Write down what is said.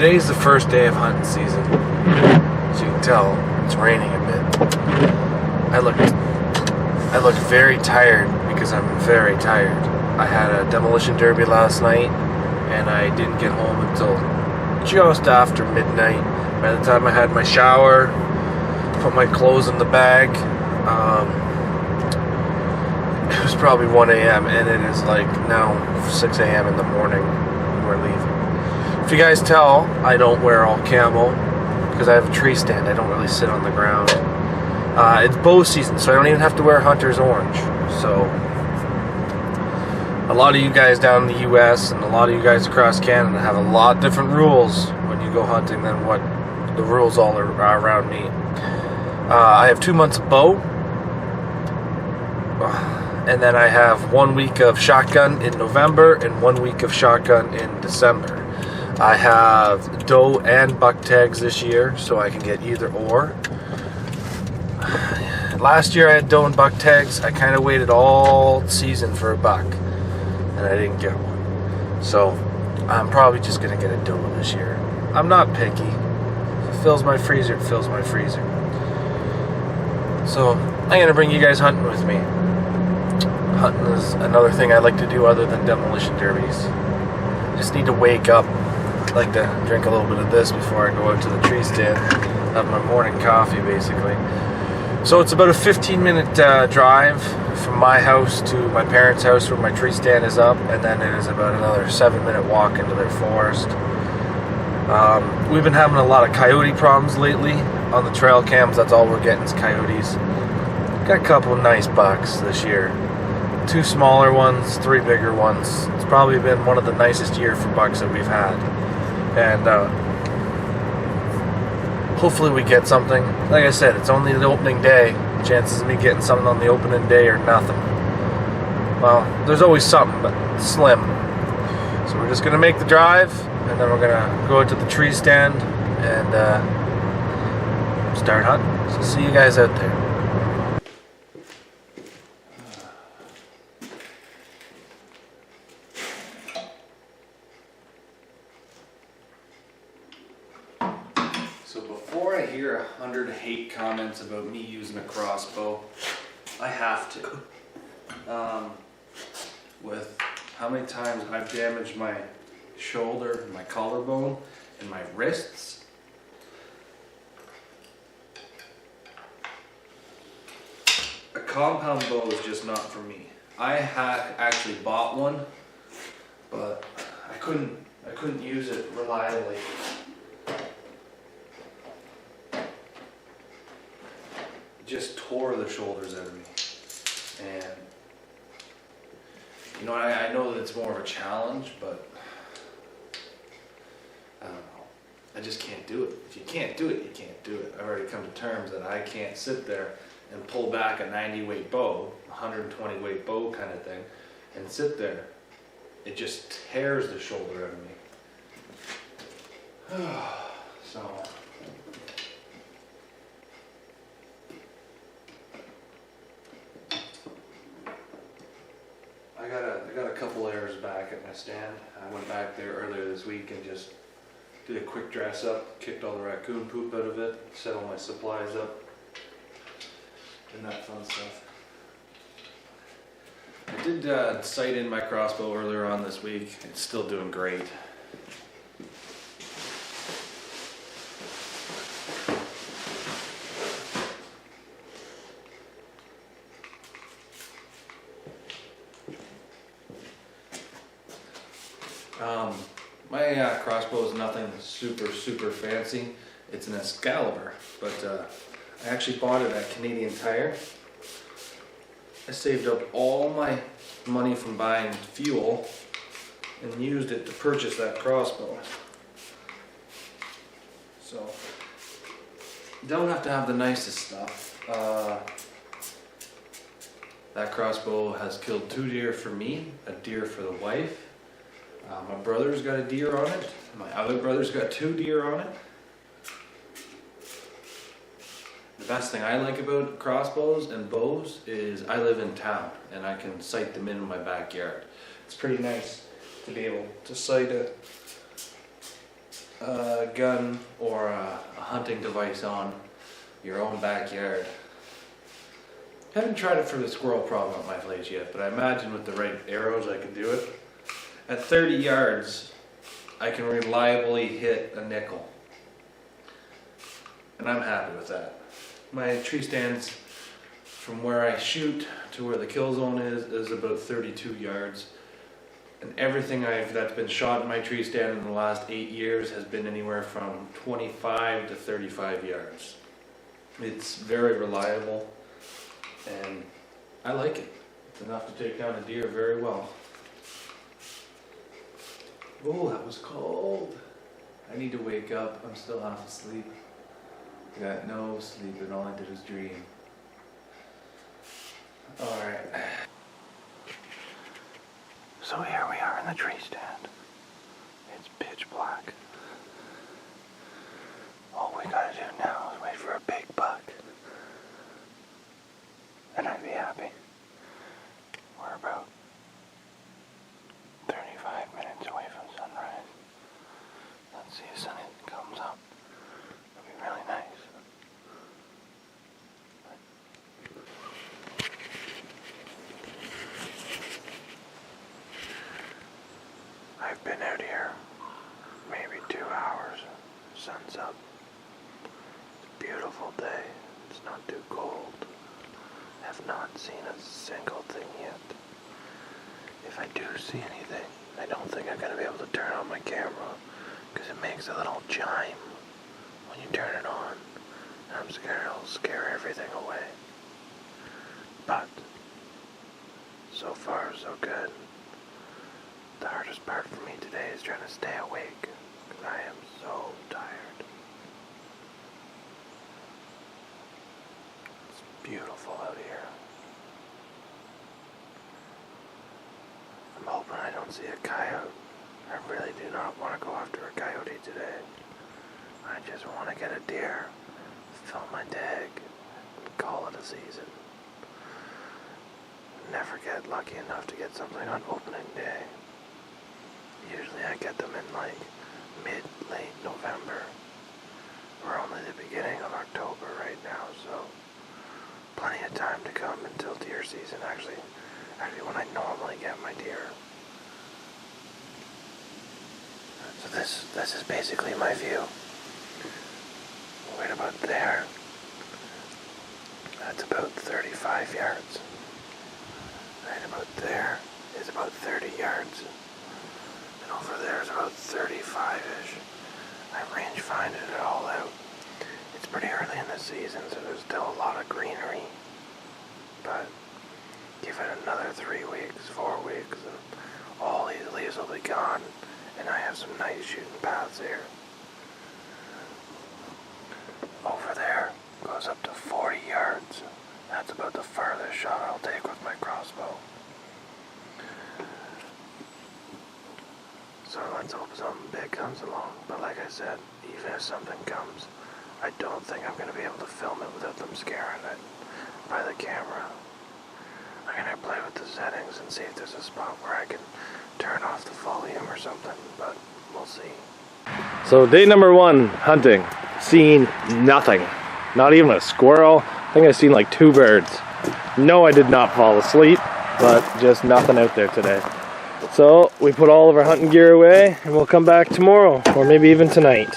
Today's the first day of hunting season. As you can tell, it's raining a bit. I look very tired because I'm very tired. I had a demolition derby last night and I didn't get home until just after midnight. By the time I had my shower, put my clothes in the bag, it was probably 1 a.m. and it is like now 6 a.m. in the morning. We're leaving. If you guys tell, I don't wear all camo because I have a tree stand. I don't really sit on the ground. It's bow season, so I don't even have to wear hunter's orange. So a lot of you guys down in the US and a lot of you guys across Canada have a lot different rules when you go hunting than what the rules all are around me. I have 2 months of bow, and then I have 1 week of shotgun in November and 1 week of shotgun in December. I have doe and buck tags this year, so I can get either or. Last year I had doe and buck tags. I kind of waited all season for a buck, and I didn't get one. So I'm probably just going to get a doe this year. I'm not picky. If it fills my freezer, it fills my freezer. So I'm going to bring you guys hunting with me. Hunting is another thing I like to do other than demolition derbies. I just need to wake up. I like to drink a little bit of this before I go out to the tree stand. Have my morning coffee, basically. So it's about a 15-minute drive from my house to my parents' house where my tree stand is up, and then it is about another 7-minute walk into their forest. We've been having a lot of coyote problems lately on the trail cams. That's all we're getting is coyotes. Got a couple of nice bucks this year. 2 smaller ones, 3 bigger ones. It's probably been one of the nicest years for bucks that we've had. And hopefully we get something. Like I said, it's only the opening day. Chances of me getting something on the opening day are nothing. Well, there's always something, but slim. So we're just going to make the drive, and then we're going to go out to the tree stand and start hunting. So see you guys out there. So before I hear 100 hate comments about me using a crossbow, I have to. With how many times I've damaged my shoulder, my collarbone, and my wrists. A compound bow is just not for me. I had actually bought one, but I couldn't use it reliably. Just tore the shoulders out of me, and you know, I know that it's more of a challenge, but I don't know, I just can't do it. If you can't do it, you can't do it. I've already come to terms that I can't sit there and pull back a 90 weight bow, 120 weight bow kind of thing, and sit there. It just tears the shoulder out of me. So I got a couple errors back at my stand. I went back there earlier this week and just did a quick dress up, kicked all the raccoon poop out of it, set all my supplies up, and that fun stuff. I did sight in my crossbow earlier on this week. It's still doing great. My crossbow is nothing super fancy. It's an Excalibur, but I actually bought it at Canadian Tire. I saved up all my money from buying fuel and used it to purchase that crossbow. So, you don't have to have the nicest stuff. That crossbow has killed 2 deer for me, a deer for the wife. My brother's got a deer on it. My other brother's got 2 deer on it. The best thing I like about crossbows and bows is I live in town and I can sight them in my backyard. It's pretty nice to be able to sight a gun or a hunting device on your own backyard. Haven't tried it for the squirrel problem at my place yet, but I imagine with the right arrows I could do it. At 30 yards, I can reliably hit a nickel. And I'm happy with that. My tree stands from where I shoot to where the kill zone is about 32 yards. And everything that's been shot in my tree stand in the last 8 years has been anywhere from 25 to 35 yards. It's very reliable. And I like it. It's enough to take down a deer very well. Oh, that was cold. I need to wake up. I'm still half asleep. I got no sleep and all I did was dream. Alright. So here we are in the tree stand. It's pitch black. All we gotta do now is wait for a big buck. And I'd be happy. We're about 35 minutes away from sunrise. Let's see if sun comes up. It'll be really nice. I've been out here maybe 2 hours. Sun's up. It's a beautiful day. It's not too cold. Have not seen a single thing yet. If I do see anything, I don't think I'm going to be able to turn on my camera because it makes a little chime when you turn it on. And I'm scared it'll scare everything away. But so far so good. The hardest part for me today is trying to stay awake because I am so tired. It's beautiful out here. I'm hoping I don't see a coyote. I really do not want to go after a coyote today. I just want to get a deer, fill my tag, and call it a season. Never get lucky enough to get something on opening day. Usually I get them in like mid-late November. We're only the beginning of October right now, so plenty of time to come until deer season, actually when I normally get my deer. So this is basically my view. Right about there. That's about 35 yards. Right about there is about 30 yards. And over there is about 35-ish. I range finded it all out. It's pretty early in the season, so there's still a lot of greenery. But give it another 3 weeks, 4 weeks, and all these leaves will be gone. And I have some nice shooting paths here. Over there goes up to 40 yards. That's about the farthest shot I'll take with my crossbow. So let's hope something big comes along. But like I said, even if something comes, I don't think I'm going to be able to film it without them scaring it by the camera. I'm going to play with the settings and see if there's a spot where I can turn off the volume or something, but we'll see. So day number 1, hunting. Seen nothing. Not even a squirrel. I think I've seen like 2 birds. No, I did not fall asleep, but just nothing out there today. So we put all of our hunting gear away and we'll come back tomorrow, or maybe even tonight.